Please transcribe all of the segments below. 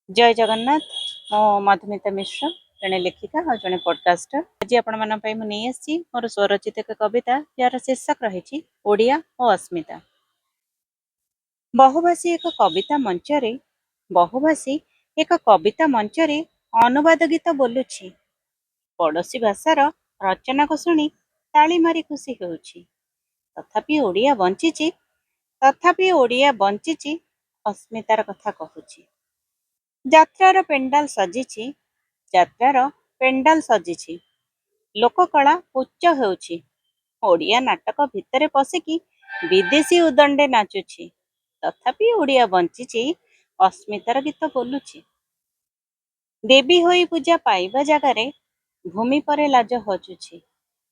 जय जगन्नाथ। मो मधुमिता मिश्र जड़े लेखिका और जड़े पॉडकास्टर। आज आपण नहीं मोर स्वरचित एक कविता जार शीर्षक रही ओडिया और अस्मिता। बहुभाषी एक कविता मंचरे बहुभाषी एक कविता मंचरे अनुवाद गीत बोलुछि। पड़ोशी भाषार रचना को शुणी ताली मारी खुशी होउछि। तथापि ओडिया बंचिछि अस्मितार कथा कहूछि। ଯାତ୍ରାର ପେଣ୍ଡାଲ ସଜିଛି ଯାତ୍ରାର ପେଣ୍ଡାଲ ସଜିଛି ଲୋକକଳା ଉଚ୍ଚ ହେଉଛି। ଓଡ଼ିଆ ନାଟକ ଭିତରେ ପଶିକି ବିଦେଶୀ ଉଦଣ୍ଡେ ନାଚୁଛି। ତଥାପି ଓଡ଼ିଆ ବଞ୍ଚିଛି ଅସ୍ମିତାର ଗୀତ ବୋଲୁଛି। ଦେବୀ ହୋଇ ପୂଜା ପାଇବା ଜାଗାରେ ଭୂମି ପରେ ଲାଜ ହଜୁଛି।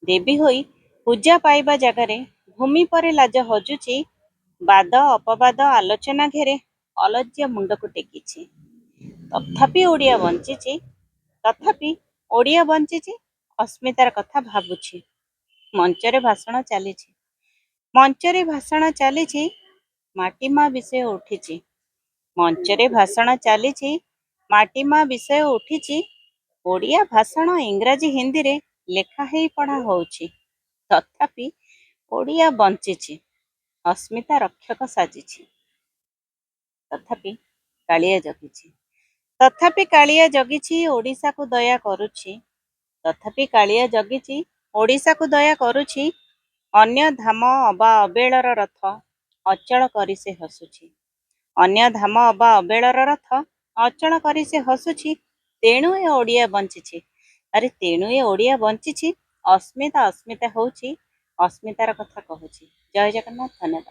ଦେବୀ ହୋଇ ପୂଜା ପାଇବା ଜାଗାରେ ଭୂମି ପରେ ଲାଜ ହଜୁଛି। ବାଦ ଅପବାଦ ଆଲୋଚନା ଘେରେ ଅଲଜ୍ୟ ମୁଣ୍ଡକୁ ଟେକିଛି। ତଥାପି ଓଡ଼ିଆ ବଞ୍ଚିଛି ଅସ୍ମିତାର କଥା ଭାବୁଛି। ମଞ୍ଚରେ ଭାଷଣ ଚାଲିଛି ମାଟିମା ବିଷୟ ଉଠିଛି। ମଞ୍ଚରେ ଭାଷଣ ଚାଲିଛି ମାଟିମା ବିଷୟ ଉଠିଛି। ଓଡ଼ିଆ ଭାଷଣ ଇଂରାଜୀ ହିନ୍ଦୀରେ ଲେଖା ହେଇ ପଢ଼ା ହଉଛି। ତଥାପି ଓଡ଼ିଆ ବଞ୍ଚିଛି ଅସ୍ମିତା ରକ୍ଷକ ସାଜିଛି। ତଥାପି କାଳିଆ ଜଗିଛି ଓଡ଼ିଶାକୁ ଦୟା କରୁଛି। ତଥାପି କାଳିଆ ଜଗିଛି ଓଡ଼ିଶାକୁ ଦୟା କରୁଛି। ଅନ୍ୟ ଧାମ ଅବା ଅବେଳର ରଥ ଅଚଳ କରି ସେ ହସୁଛି। ଅନ୍ୟ ଧାମ ଅବା ଅବେଳର ରଥ ଅଚଳ କରି ସେ ହସୁଛି। ତେଣୁ ଏ ଓଡ଼ିଆ ବଞ୍ଚିଛି। ତେଣୁ ଏ ଓଡ଼ିଆ ବଞ୍ଚିଛି। ଅସ୍ମିତା ହଉଛି ଅସ୍ମିତାର କଥା କହୁଛି। ଜୟ ଜଗନ୍ନାଥ। ଧନ୍ୟବାଦ।